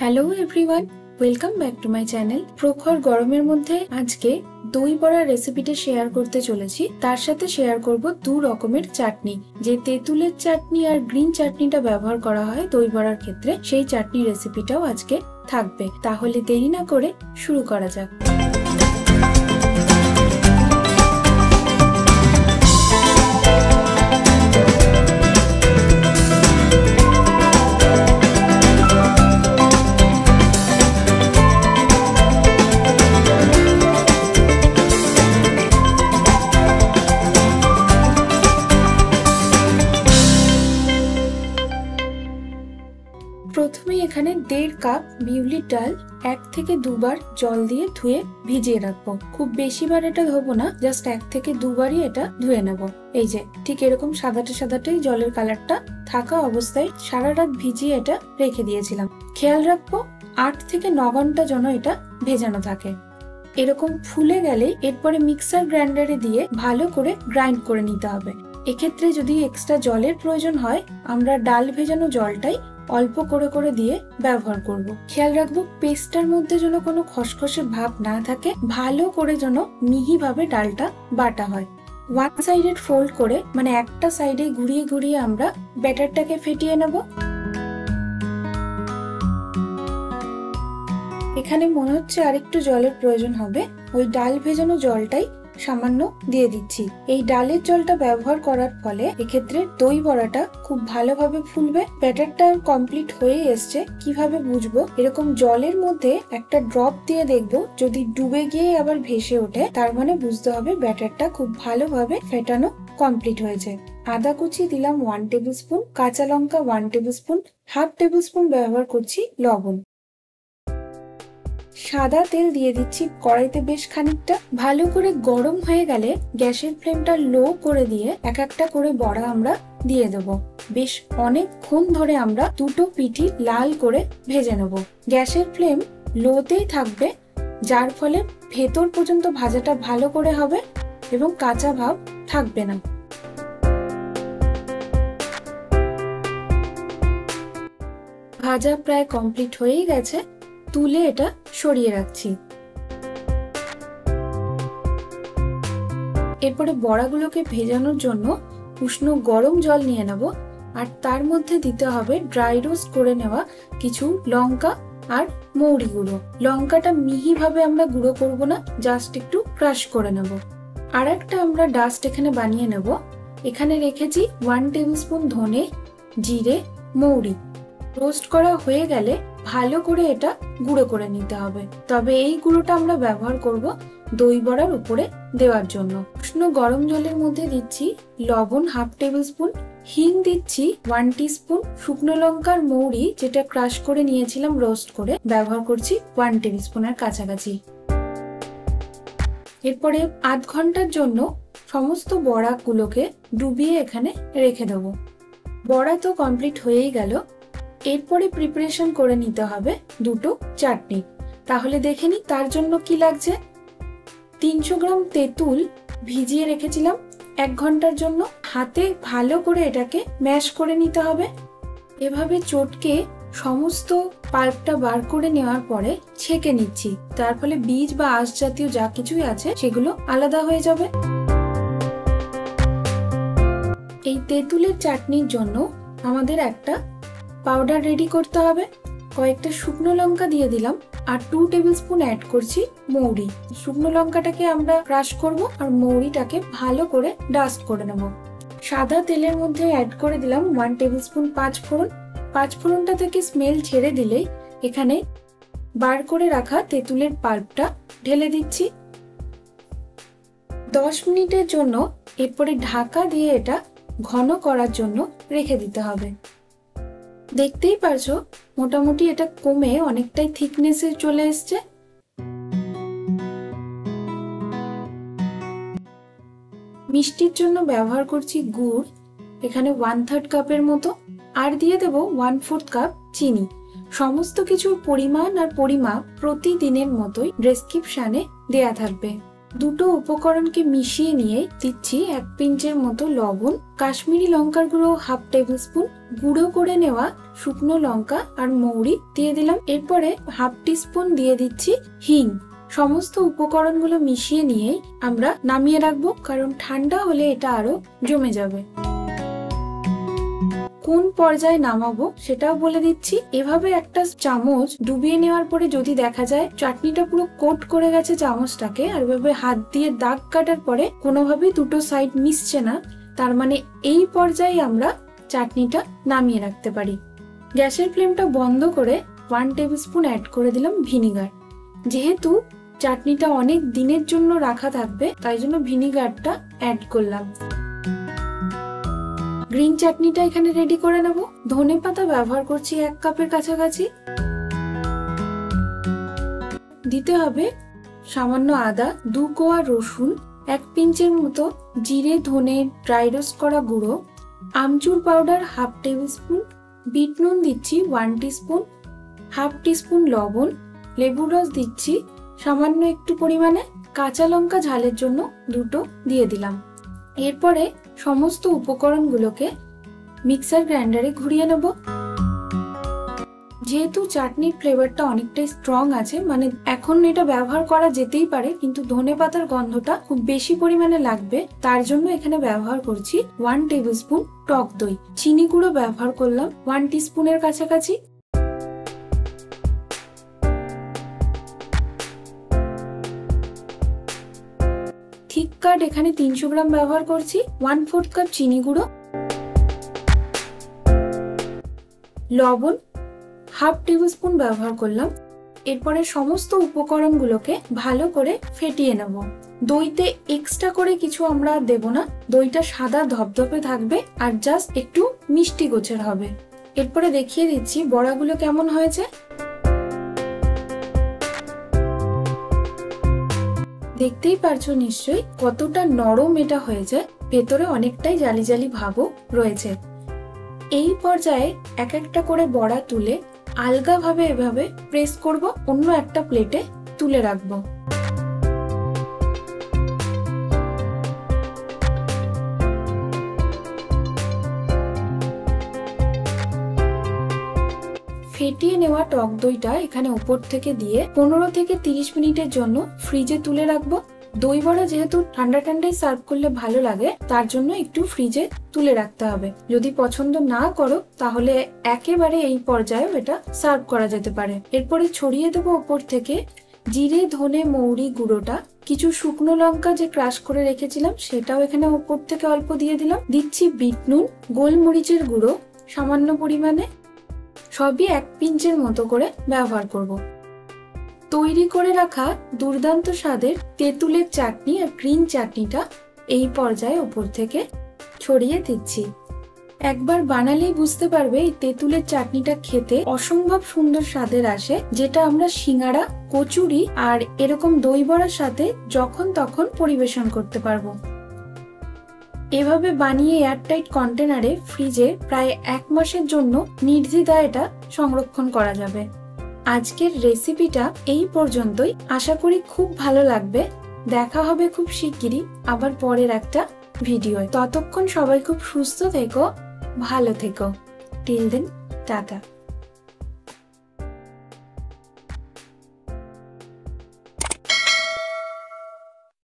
Hello everyone, welcome back to my channel. প্রখর গরমের মধ্যে আজকে দই বড়া রেসিপিটা শেয়ার করতে চলেছি। তার সাথে শেয়ার করব দু রকমের চাটনি। যে তেঁতুলের চাটনি আর গ্রিন চাটনিটা ব্যবহার করা হয় দই বড়ার ক্ষেত্রে, সেই চাটনি রেসিপিটাও আজকে থাকবে। তাহলে দেরি না করে শুরু করা যাক। প্রথমে এখানে 1.5 কাপ বিউলির ডাল 1 থেকে 2 বার জল দিয়ে ধুয়ে ভিজিয়ে রাখবো। খুব বেশি বার এটা ধোবো না, জাস্ট 1 থেকে 2 বারই এটা ধুয়ে নেব। এই যে ঠিক এরকম সাদাটে সাদাটেই জলের কালারটা থাকা অবস্থায় সারা রাত ভিজিয়ে এটা রেখে দিয়েছিলাম। খেয়াল রাখবো 8 থেকে 9 ঘন্টা যেন এটা ভেজানো থাকে। এরকম ফুলে গেলে এরপরে মিক্সার গ্রাইন্ডারে দিয়ে ভালো করে গ্রাইন্ড করে নিতে হবে। এক্ষেত্রে যদি এক্সট্রা জলের প্রয়োজন হয়, আমরা ডাল ভেজানো জলটাই অল্প করে করে দিয়ে ব্যবহার করব। খেয়াল রাখবো পেস্টটার মধ্যে যেন কোনো খসখসে ভাব না থাকে, ভালো করে যেন মিহিভাবে ডালটা বাটা হয়। ওয়ান সাইডেড ফোল্ড করে, মানে একটা সাইডে ঘুরিয়ে ঘুরিয়ে আমরা ব্যাটারটাকে ফেটিয়ে নেব। এখানে মনে হচ্ছে আরেকটু জলের প্রয়োজন হবে, ওই ডাল ভেজানো জলটাই সামান্য দিয়ে দিচ্ছি। এই ডালের জলটা ব্যবহার করার ফলে এক্ষেত্রে দই বড়াটা খুব ভালোভাবে ফুলবে। ব্যাটারটা কমপ্লিট হয়ে এসছে। কিভাবে বুঝবো? এরকম জলের মধ্যে একটা ড্রপ দিয়ে দেখবো, যদি ডুবে গিয়ে আবার ভেসে ওঠে তার মানে বুঝতে হবে ব্যাটারটা খুব ভালোভাবে ফেটানো কমপ্লিট হয়েছে। আদা কুচি দিলাম 1 টেবিল স্পুন, কাঁচা লঙ্কা 1 table spoon, half table spoon ব্যবহার করছি লবণ। সাদা তেল দিয়ে দিচ্ছি কড়াইতে বেশ খানিকটা। ভালো করে গরম হয়ে গেলে গ্যাসের ফ্লেমটা লো করে দিয়ে এক একটা করে বড়া আমরা দিয়ে দেব। বেশ অনেকক্ষণ ধরে আমরা দুটো পিঠই লাল করে ভেজে নেব। গ্যাসের ফ্লেম লোতেই থাকবে, যার ফলে ভেতর পর্যন্ত ভাজাটা ভালো করে হবে এবং কাঁচা ভাব থাকবে না। ভাজা প্রায় কমপ্লিট হয়েই গেছে, তুলে এটা সরিয়ে রাখছি। এরপরে বড়াগুলোকে ভেজানোর জন্য উষ্ণ গরম জল নিয়ে নেব, আর তার মধ্যে দিতে হবে ড্রাই রোস্ট করে নেওয়া কিছু লঙ্কা আর মৌরি গুঁড়ো। লঙ্কাটা মিহিভাবে আমরা গুঁড়ো করব না, জাস্ট একটু ক্রাশ করে নেব। আর একটা আমরা ডাস্ট এখানে বানিয়ে নেব। এখানে রেখেছি 1 টেবিল স্পুন ধনে, জিরে, মৌরি। রোস্ট করা হয়ে গেলে ভালো করে এটা গুঁড়ো করে নিতে হবে। তবে এই গুঁড়োটা আমরা ব্যবহার করব দই বড়ার উপরে দেওয়ার জন্য। উষ্ণ গরম জলের মধ্যে দিচ্ছি লবণ হাফ টেবিল স্পুন, হিং দিচ্ছি 1 টিস্পুন, শুকনো লঙ্কার মৌরি যেটা ক্রাশ করে নিয়েছিলাম রোস্ট করে ব্যবহার করছি 1 টেবিল স্পুনের কাছাকাছি। এরপরে আধ ঘন্টার জন্য সমস্ত বড়াগুলোকে ডুবিয়ে এখানে রেখে দেবো। বড়া তো কমপ্লিট হয়েই গেল। এরপরে প্রিপারেশন করে নিতে হবে দুটো চাটনি। তাহলে দেখে নি তার জন্য কি লাগছে। 300 গ্রাম তেঁতুল ভিজিয়ে রেখেছিলাম 1 ঘন্টার জন্য। হাতে ভালো করে এটাকে ম্যাশ করে নিতে হবে। এভাবে চটকে সমস্ত পাল্পটা বার করে নেওয়ার পরে ছেঁকে নিচ্ছি। তার ফলে বীজ বা আঁশ জাতীয় যা কিছুই আছে সেগুলো আলাদা হয়ে যাবে। এই তেঁতুলের চাটনির জন্য আমাদের একটা পাউডার রেডি করতে হবে। কয়েকটা শুকনো লঙ্কা দিয়ে দিলাম আর 2 টেবিল স্পুন অ্যাড করছি মৌরি। শুকনো লঙ্কাটাকে আমরা ক্রাশ করব আর মৌরিটাকে ভালো করে ডাস্ট করে নেব। সাদা তেলের মধ্যে অ্যাড করে দিলাম 1 টেবিল স্পুন পাঁচফোড়ন। পাঁচফোড়নটা থেকে স্মেল ছেড়ে দিলেই এখানে বার করে রাখা তেঁতুলের পাল্পটা ঢেলে দিচ্ছি। 10 মিনিটের জন্য এরপরে ঢাকা দিয়ে এটা ঘন করার জন্য রেখে দিতে হবে। দেখতেই পারছো মোটামুটি এটা কমে অনেকটাই থিকনেসে চলে এসছে। মিষ্টির জন্য ব্যবহার করছি গুড়, এখানে 1/3 কাপের মতো, আর দিয়ে দেব 1/4 কাপ চিনি। সমস্ত কিছুর পরিমাণ আর পরিমাপ প্রতিদিনের মতোই ডেসক্রিপশনে দেয়া থাকবে। দুটো উপকরণকে মিশিয়ে নিয়ে দিচ্ছি 1 পিঞ্চের মতো লবণ, কাশ্মীরি লঙ্কার গুঁড়ো 1/2 টেবিল স্পুন, গুঁড়ো করে নেওয়া শুকনো লঙ্কা আর মৌরি দিয়ে দিলাম। এরপরে 1/2 টিস্পুন দিয়ে দিচ্ছি হিং। সমস্ত উপকরণগুলো মিশিয়ে নিয়ে আমরা নামিয়ে রাখবো, কারণ ঠান্ডা হলে এটা আরো জমে যাবে। কোন পর্যায়ে নামাবো সেটাও বলে দিচ্ছি। এভাবে একটা চামচ ডুবিয়ে নেওয়ার পরে যদি দেখা যায় চাটনিটা পুরো কোট করে গেছে চামচটাকে, আর এভাবে হাত দিয়ে দাগ কাটার পরে কোনোভাবেই দুটো সাইড মিশছে না, তার মানে এই পর্যায়ে আমরা চাটনিটা নামিয়ে রাখতে পারি। গ্যাসের ফ্লেমটা বন্ধ করে 1 টেবিল স্পুন অ্যাড করে দিলাম ভিনিগার। যেহেতু চাটনিটা অনেক দিনের জন্য রাখা থাকবে, তাই জন্য ভিনিগারটা অ্যাড করলাম। গ্রিন চাটনিটা এখানে রেডি করে নেব। ধনেপাতা ব্যবহার করছি 1 কাপের কাছাকাছি। দিতে হবে সামান্য আদা, 2 কোয়া রসুন, 1 পিঞ্চের মতো জিরে ধনে ড্রাই রোস্ট করা গুঁড়ো, আমচুর পাউডার 1/2 টেবিল স্পুন, বিট নুন দিচ্ছি 1 টিস্পুন, 1/2 টিস্পুন লবণ, লেবুর রস দিচ্ছি সামান্য একটু পরিমাণে, কাঁচা লঙ্কা ঝালের জন্য 2টো দিয়ে দিলাম। এরপরে সমস্ত উপকরণগুলোকে মিক্সার গ্রাইন্ডারে ঘুরিয়ে নেব। যেহেতু চাটনির ফ্লেভারটা অনেকটাই স্ট্রং আছে, মানে এখন এটা ব্যবহার করা যেতেই পারে, কিন্তু ধনেপাতার গন্ধটা খুব বেশি পরিমাণে লাগবে, তার জন্য এখানে ব্যবহার করছি 1 টেবিল স্পুন টক দই। চিনি গুঁড়ো ব্যবহার করলাম 1 টিস্পুনের কাছাকাছি। থিক কাট এখানে 300 গ্রাম ব্যবহার করছি, 1/4 কাপ চিনি গুঁড়ো, লবণ 1/2 টেবিল স্পুন ব্যবহার করলাম। এরপরে সমস্ত উপকরণগুলোকে ভালো করে ফেটিয়ে নেব। দইতে এক্সট্রা করে কিছু আমরা দেব না, দইটা সাদা ধপধপে থাকবে আর জাস্ট একটু মিষ্টি গোছের হবে। এরপরে দেখিয়ে দিচ্ছি বড়াগুলো কেমন হয়েছে। দেখতেই পারছো নিশ্চয়ই কতটা নরম এটা হয়েছে, ভেতরে অনেকটাই জালি জালি ভাবও রয়েছে। এই পর্যায়ে এক একটা করে বড়া তুলে আলগাভাবে এভাবে প্রেস করব, অন্য একটা প্লেটে তুলে রাখবো। ফেটিয়ে নেওয়া টক দইটা এখানে উপর থেকে দিয়ে 15 থেকে 30 মিনিটের জন্য ফ্রিজে তুলে রাখবো। দই বড়া যেহেতু ঠান্ডা ঠান্ডায় সার্ভ করলে ভালো লাগে, তার জন্য একটু ফ্রিজে তুলে রাখতে হবে। যদি পছন্দ না করো তাহলে একেবারে এই পর্যায়ে এটা সার্ভ করা যেতে পারে। এরপরে ছড়িয়ে দেবো উপর থেকে জিরে ধনে মৌরি গুঁড়োটা, কিছু শুকনো লঙ্কা যে ক্রাশ করে রেখেছিলাম সেটাও এখানে উপর থেকে অল্প দিয়ে দিলাম। দিচ্ছি বিট নুন, গোলমরিচের গুঁড়ো সামান্য পরিমাণে, সবই 1 পিঞ্চের মতো করে ব্যবহার করব। তৈরি করে রাখা দুর্দান্ত স্বাদের তেঁতুলের চাটনি আর গ্রিন চাটনিটা এই পর্যায়ে উপর থেকে ছড়িয়ে দিচ্ছি। একবার বানালেই বুঝতে পারবে এই তেঁতুলের চাটনিটা খেতে অসম্ভব সুন্দর স্বাদের আসে, যেটা আমরা সিঙ্গাড়া, কচুরি আর এরকম দই বড়ার সাথে যখন তখন পরিবেশন করতে পারবো। এভাবে বানিয়ে এয়ারটাইট কন্টেনারে ফ্রিজে প্রায় 1 মাসের জন্য নির্দ্বিধায় এটা সংরক্ষণ করা যাবে। আজকের রেসিপিটা এই পর্যন্তই, আশা করি খুব ভালো লাগবে। দেখা হবে খুব শিগগিরই আবার পরের একটা ভিডিওয়। ততক্ষণ সবাই খুব সুস্থ থেকো, ভালো থেকো। Till then, tata.